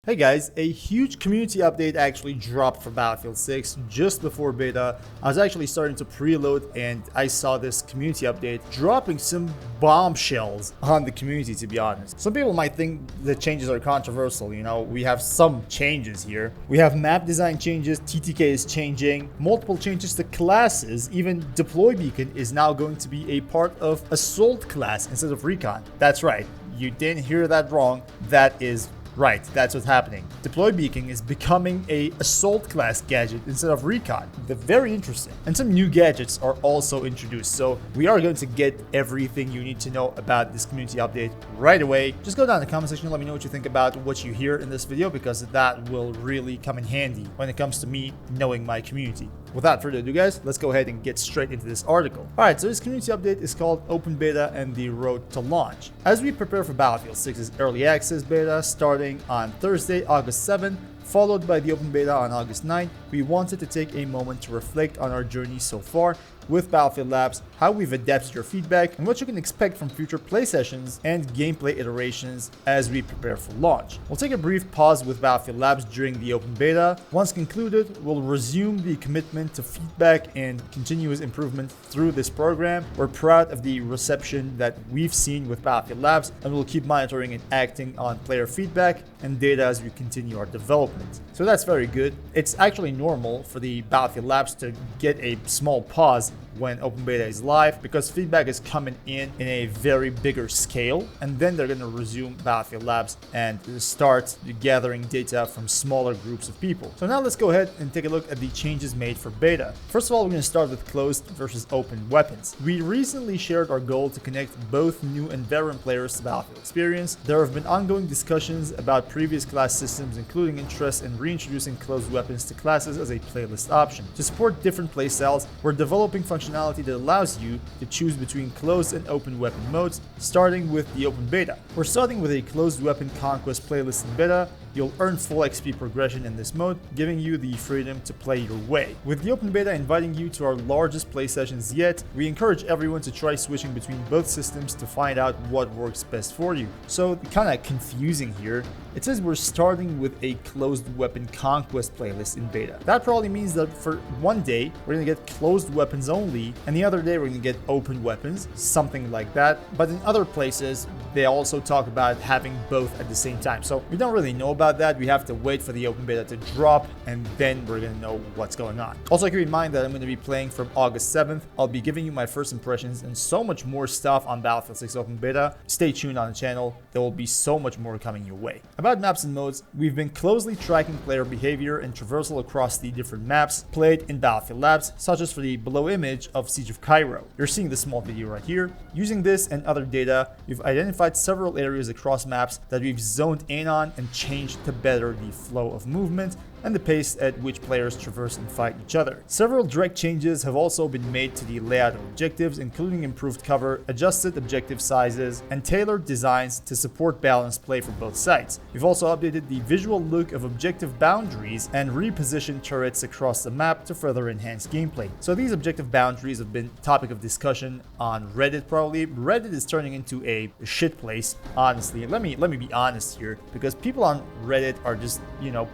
Hey guys, a huge community update actually dropped for Battlefield 6 just before beta. I was actually starting to preload and I saw this community update dropping some bombshells on the community, to be honest. Some people might think the changes are controversial, we have some changes here. We have map design changes, TTK is changing, multiple changes to classes, even Deploy Beacon is now going to be a part of Assault class instead of Recon. That's right, you didn't hear that wrong, that is right, that's what's happening. Deploy Beacon is becoming a Assault class gadget instead of Recon. They're very interesting. And some new gadgets are also introduced. So we are going to get everything you need to know about this community update right away. Just go down in the comment section and let me know what you think about what you hear in this video, because that will really come in handy when it comes to me knowing my community. Without further ado guys, let's go ahead and get straight into this article. Alright, so this community update is called Open Beta and the Road to Launch. As we prepare for Battlefield 6's Early Access Beta starting on Thursday, August 7th, followed by the Open Beta on August 9th, we wanted to take a moment to reflect on our journey so far with Battlefield Labs, how we've adapted your feedback, and what you can expect from future play sessions and gameplay iterations as we prepare for launch. We'll take a brief pause with Battlefield Labs during the open beta. Once concluded, we'll resume the commitment to feedback and continuous improvement through this program. We're proud of the reception that we've seen with Battlefield Labs, and we'll keep monitoring and acting on player feedback and data as we continue our development. So that's very good. It's actually normal for the Battlefield Labs to get a small pause when open beta is live, because feedback is coming in a very bigger scale, and then they're going to resume Battlefield Labs and start gathering data from smaller groups of people. So now let's go ahead and take a look at the changes made for beta. First of all, we're going to start with closed versus open weapons. We recently shared our goal to connect both new and veteran players to Battlefield experience. There have been ongoing discussions about previous class systems, including interest in reintroducing closed weapons to classes as a playlist option. To support different playstyles, we're developing functionality that allows you to choose between closed and open weapon modes, starting with the open beta. We're starting with a closed weapon conquest playlist in beta. You'll earn full XP progression in this mode, giving you the freedom to play your way. With the open beta inviting you to our largest play sessions yet, we encourage everyone to try switching between both systems to find out what works best for you. So kind of confusing here. It says we're starting with a closed weapon conquest playlist in beta. That probably means that for one day, we're going to get closed weapons only, and the other day we're going to get open weapons, something like that. But in other places, they also talk about having both at the same time. So we don't really know about that. We have to wait for the open beta to drop, and then we're going to know what's going on. Also, keep in mind that I'm going to be playing from August 7th. I'll be giving you my first impressions and so much more stuff on Battlefield 6 open beta. Stay tuned on the channel. There will be so much more coming your way. About maps and modes, we've been closely tracking player behavior and traversal across the different maps played in Battlefield Labs, such as for the below image of Siege of Cairo. You're seeing the small video right here. Using this and other data, we've identified several areas across maps that we've zoned in on and changed to better the flow of movement and the pace at which players traverse and fight each other. Several direct changes have also been made to the layout of objectives, including improved cover, adjusted objective sizes, and tailored designs to support balanced play for both sides. We've also updated the visual look of objective boundaries and repositioned turrets across the map to further enhance gameplay. So these objective boundaries have been topic of discussion on Reddit probably. Reddit is turning into a shit place, honestly. Let me be honest here, because people on Reddit are just,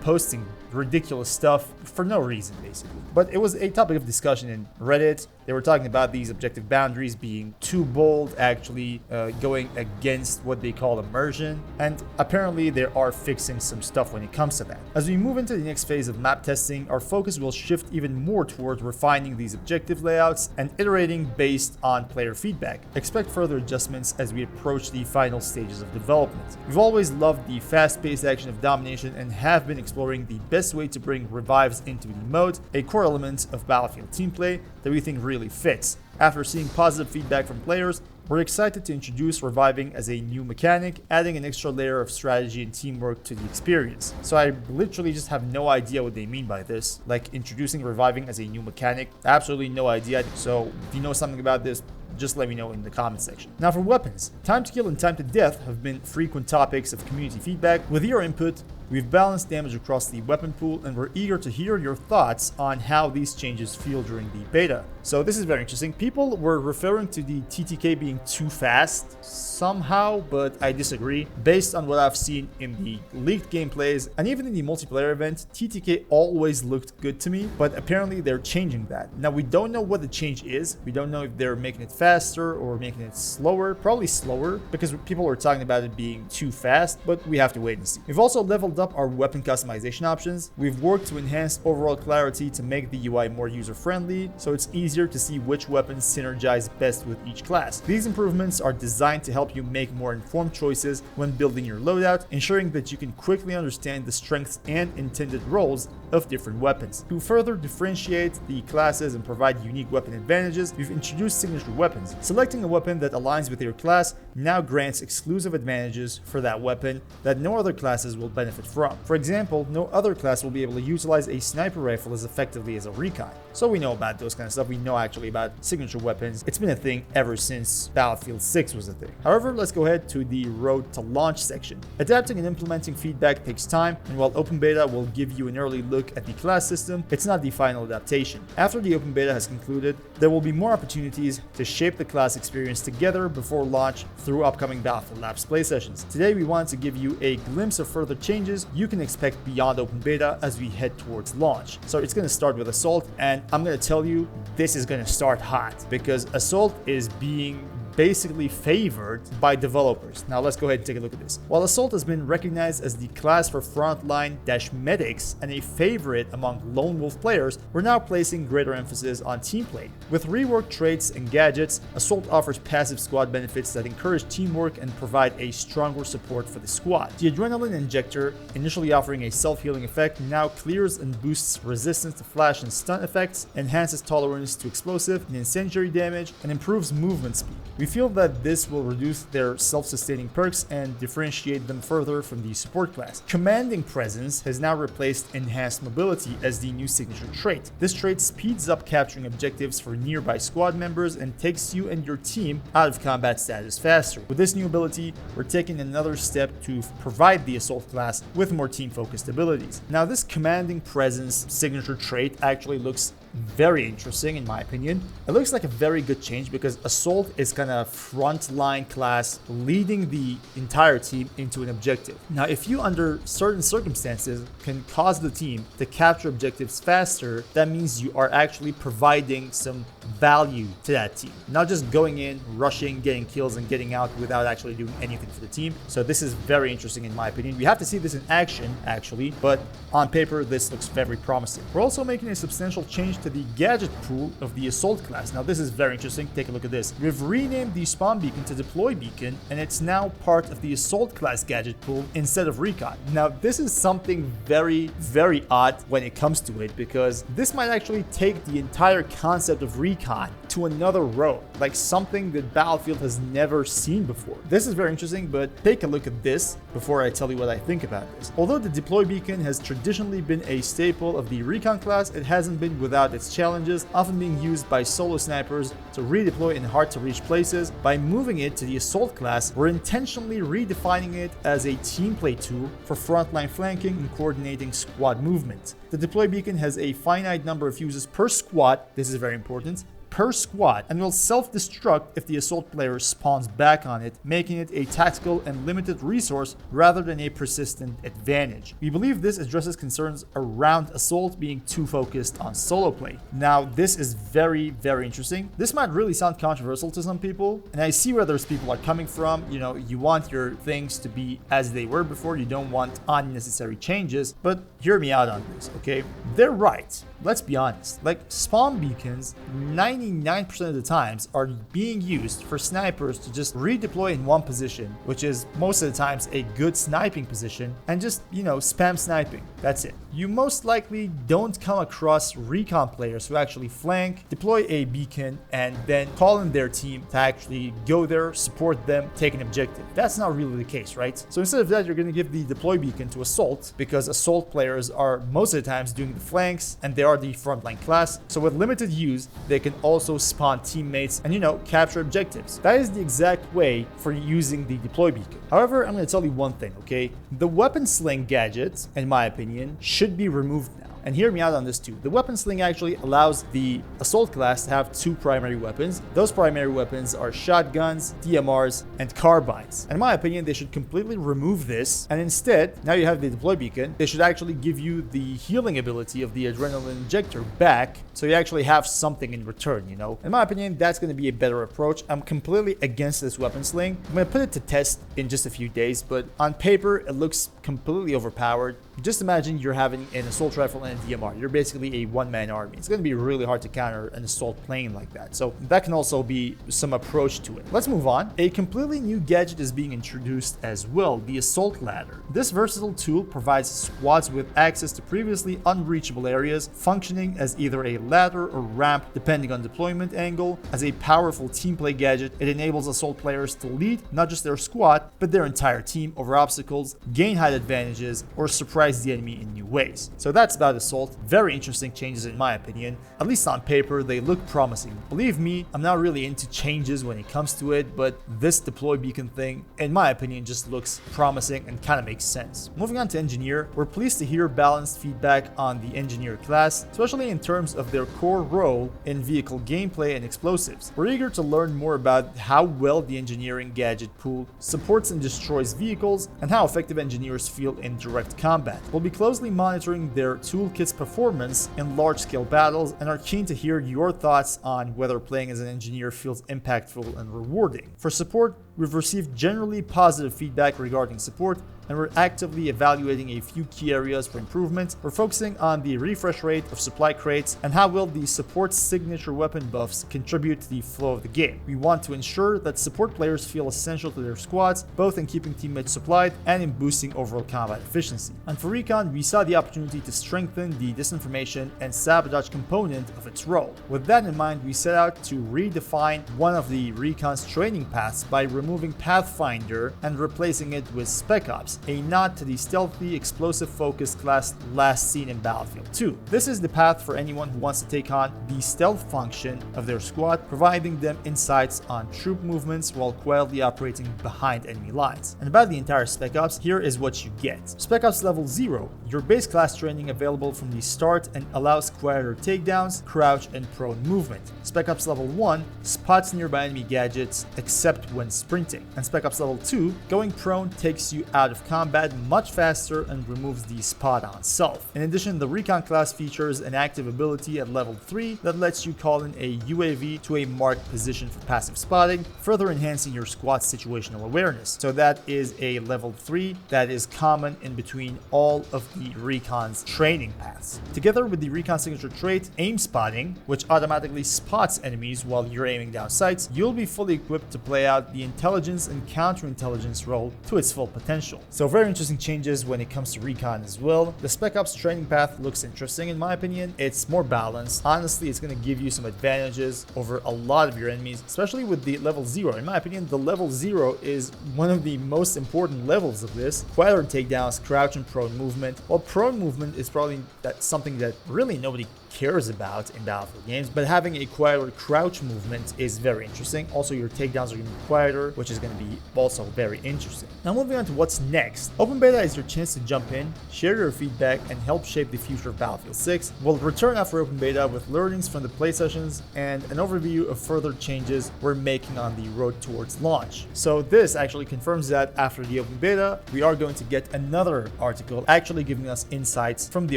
posting ridiculous stuff for no reason, basically. But it was a topic of discussion in Reddit. They were talking about these objective boundaries being too bold, actually going against what they call immersion, and apparently they are fixing some stuff when it comes to that. As we move into the next phase of map testing, our focus will shift even more towards refining these objective layouts and iterating based on player feedback. Expect further adjustments as we approach the final stages of development. We've always loved the fast-paced action of Domination and have been exploring the best way to bring revives into the mode, a core element of Battlefield team play that we think really fits. After seeing positive feedback from players, we're excited to introduce reviving as a new mechanic, adding an extra layer of strategy and teamwork to the experience. So I literally just have no idea what they mean by this, like introducing reviving as a new mechanic. Absolutely no idea. So if you know something about this, just let me know in the comment section. Now for weapons, time to kill and time to death have been frequent topics of community feedback. With your input, We've balanced damage across the weapon pool, and we're eager to hear your thoughts on how these changes feel during the beta. So this is very interesting. People were referring to the TTK being too fast somehow, but I disagree. Based on what I've seen in the leaked gameplays and even in the multiplayer event, TTK always looked good to me, but apparently they're changing that. Now we don't know what the change is. We don't know if they're making it faster or making it slower. Probably slower, because people were talking about it being too fast, but we have to wait and see. We've also leveled up our weapon customization options. We've worked to enhance overall clarity to make the UI more user-friendly, so it's easier to see which weapons synergize best with each class. These improvements are designed to help you make more informed choices when building your loadout, ensuring that you can quickly understand the strengths and intended roles of different weapons. To further differentiate the classes and provide unique weapon advantages, we've introduced signature weapons. Selecting a weapon that aligns with your class now grants exclusive advantages for that weapon that no other classes will benefit from. For example, no other class will be able to utilize a sniper rifle as effectively as a recon. So we know about those kind of stuff. We know actually about signature weapons. It's been a thing ever since Battlefield 6 was a thing. However, let's go ahead to the road to launch section. Adapting and implementing feedback takes time, and while open beta will give you an early look at the class system, it's not the final adaptation. After the open beta has concluded, there will be more opportunities to shape the class experience together before launch through upcoming Battlefield Labs play sessions. Today we want to give you a glimpse of further changes you can expect beyond open beta as we head towards launch. So it's going to start with Assault, and I'm going to tell you this is going to start hot because Assault is being basically favored by developers. Now let's go ahead and take a look at this. While Assault has been recognized as the class for frontline-medics and a favorite among lone wolf players, we're now placing greater emphasis on team play. With reworked traits and gadgets, Assault offers passive squad benefits that encourage teamwork and provide a stronger support for the squad. The Adrenaline Injector, initially offering a self-healing effect, now clears and boosts resistance to flash and stun effects, enhances tolerance to explosive and incendiary damage, and improves movement speed. We feel that this will reduce their self-sustaining perks and differentiate them further from the support class. Commanding Presence has now replaced Enhanced Mobility as the new signature trait. This trait speeds up capturing objectives for nearby squad members and takes you and your team out of combat status faster. With this new ability, we're taking another step to provide the Assault class with more team-focused abilities. Now, this Commanding Presence signature trait actually looks very interesting in my opinion. It looks like a very good change because Assault is kind of frontline class leading the entire team into an objective. Now, if you under certain circumstances can cause the team to capture objectives faster, that means you are actually providing some value to that team. Not just going in, rushing, getting kills, and getting out without actually doing anything for the team. So this is very interesting in my opinion. We have to see this in action actually, but on paper this looks very promising. We're also making a substantial change to the gadget pool of the Assault class. Now this is very interesting. Take a look at this. We've renamed the spawn beacon to deploy beacon, and it's now part of the Assault class gadget pool instead of recon. Now this is something very, very odd when it comes to it, because this might actually take the entire concept of recon to another road, like something that Battlefield has never seen before. This is very interesting, but take a look at this before I tell you what I think about this. Although the deploy beacon has traditionally been a staple of the recon class, it hasn't been without its challenges, often being used by solo snipers to redeploy in hard to reach places. By moving it to the Assault class, we're intentionally redefining it as a team play tool for frontline flanking and coordinating squad movement. The deploy beacon has a finite number of uses per squad, this is very important, per squad, and will self-destruct if the Assault player spawns back on it, making it a tactical and limited resource rather than a persistent advantage. We believe this addresses concerns around Assault being too focused on solo play. Now, this is very, very interesting. This might really sound controversial to some people, and I see where those people are coming from. You know, you want your things to be as they were before, you don't want unnecessary changes, but hear me out on this, okay? They're right. Let's be honest, like spawn beacons 99% of the times are being used for snipers to just redeploy in one position, which is most of the times a good sniping position, and just, you know, spam sniping. That's it. You most likely don't come across recon players who actually flank, deploy a beacon, and then call in their team to actually go there, support them, take an objective. That's not really the case, right? So instead of that, you're going to give the deploy beacon to Assault, because Assault players are most of the times doing the flanks, and they are the frontline class. So with limited use, they can also spawn teammates and, capture objectives. That is the exact way for using the deploy beacon. However, I'm going to tell you one thing, okay? The weapon sling gadget, in my opinion, should be removed now. And hear me out on this too. The weapon sling actually allows the assault class to have two primary weapons. Those primary weapons are shotguns, DMRs, and carbines. And in my opinion, they should completely remove this. And instead, now you have the deploy beacon, they should actually give you the healing ability of the adrenaline injector back, so you actually have something in return, In my opinion, that's going to be a better approach. I'm completely against this weapon sling. I'm going to put it to test in just a few days, but on paper, it looks completely overpowered. Just imagine you're having an assault rifle and a DMR. You're basically a one-man army. It's going to be really hard to counter an assault plane like that. So that can also be some approach to it. Let's move on. A completely new gadget is being introduced as well, the assault ladder. This versatile tool provides squads with access to previously unreachable areas, functioning as either a ladder or ramp depending on deployment angle. As a powerful team play gadget, it enables assault players to lead not just their squad, but their entire team over obstacles, gain height advantages, or surprise the enemy in new ways. So that's about assault. Very interesting changes in my opinion. At least on paper, they look promising. Believe me, I'm not really into changes when it comes to it, but this deploy beacon thing, in my opinion, just looks promising and kind of makes sense. Moving on to engineer, we're pleased to hear balanced feedback on the engineer class, especially in terms of their core role in vehicle gameplay and explosives. We're eager to learn more about how well the engineering gadget pool supports and destroys vehicles and how effective engineers feel in direct combat. We'll be closely monitoring their toolkit's performance in large-scale battles and are keen to hear your thoughts on whether playing as an engineer feels impactful and rewarding. For support, we've received generally positive feedback regarding support, and we're actively evaluating a few key areas for improvement. We're focusing on the refresh rate of supply crates and how will the support signature weapon buffs contribute to the flow of the game. We want to ensure that support players feel essential to their squads, both in keeping teammates supplied and in boosting overall combat efficiency. And for Recon, we saw the opportunity to strengthen the disinformation and sabotage component of its role. With that in mind, we set out to redefine one of the Recon's training paths by removing Pathfinder and replacing it with Spec Ops, a nod to the stealthy, explosive-focused class last seen in Battlefield 2. This is the path for anyone who wants to take on the stealth function of their squad, providing them insights on troop movements while quietly operating behind enemy lines. And about the entire Spec Ops, here is what you get. Spec Ops Level 0, your base class training available from the start and allows quieter takedowns, crouch, and prone movement. Spec Ops Level 1 spots nearby enemy gadgets except when sprinting. And Spec Ops Level 2, going prone takes you out of combat much faster and removes the spot on self. In addition, the Recon class features an active ability at level 3 that lets you call in a UAV to a marked position for passive spotting, further enhancing your squad's situational awareness. So that is a level 3 that is common in between all of the Recon's training paths. Together with the Recon signature trait, aim spotting, which automatically spots enemies while you're aiming down sights, you'll be fully equipped to play out the intelligence and counterintelligence role to its full potential. So very interesting changes when it comes to Recon as well. The Spec Ops training path looks interesting in my opinion. It's more balanced. Honestly, it's going to give you some advantages over a lot of your enemies, especially with the level 0. In my opinion, the level 0 is one of the most important levels of this. Quieter takedowns, crouch and prone movement. Well, prone movement is probably something that really nobody cares about in Battlefield games, but having a quieter crouch movement is very interesting. Also, your takedowns are going to be quieter, which is going to be also very interesting. Now moving on to what's next. Open Beta is your chance to jump in, share your feedback, and help shape the future of Battlefield 6. We'll return after Open Beta with learnings from the play sessions and an overview of further changes we're making on the road towards launch. So this actually confirms that after the Open Beta, we are going to get another article actually giving us insights from the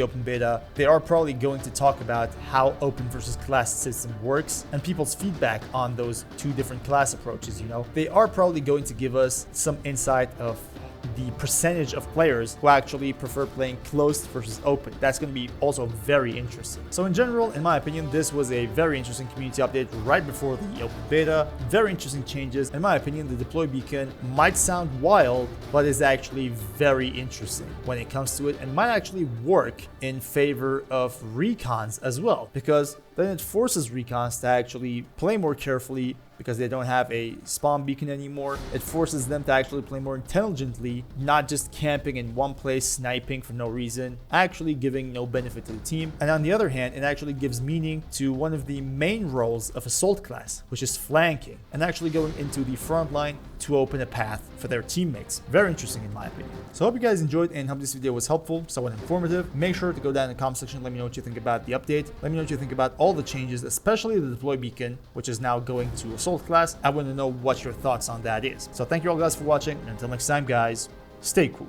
Open Beta. They are probably going to talk about how open versus class system works and people's feedback on those two different class approaches. They are probably going to give us some insight of the percentage of players who actually prefer playing closed versus open. That's going to be also very interesting. So in general, in my opinion, this was a very interesting community update right before the open beta. Very interesting changes. In my opinion, the deploy beacon might sound wild, but is actually very interesting when it comes to it and might actually work in favor of recons as well, because then it forces recons to actually play more carefully, because they don't have a spawn beacon anymore. It forces them to actually play more intelligently, not just camping in one place, sniping for no reason, actually giving no benefit to the team. And on the other hand, it actually gives meaning to one of the main roles of Assault class, which is flanking, and actually going into the front line to open a path for their teammates. Very interesting in my opinion. So I hope you guys enjoyed and hope this video was helpful, somewhat informative. Make sure to go down in the comment section, let me know what you think about the update. Let me know what you think about all the changes, especially the deploy beacon, which is now going to Assault class. I want to know what your thoughts on that is. So thank you all guys for watching, and until next time guys, stay cool.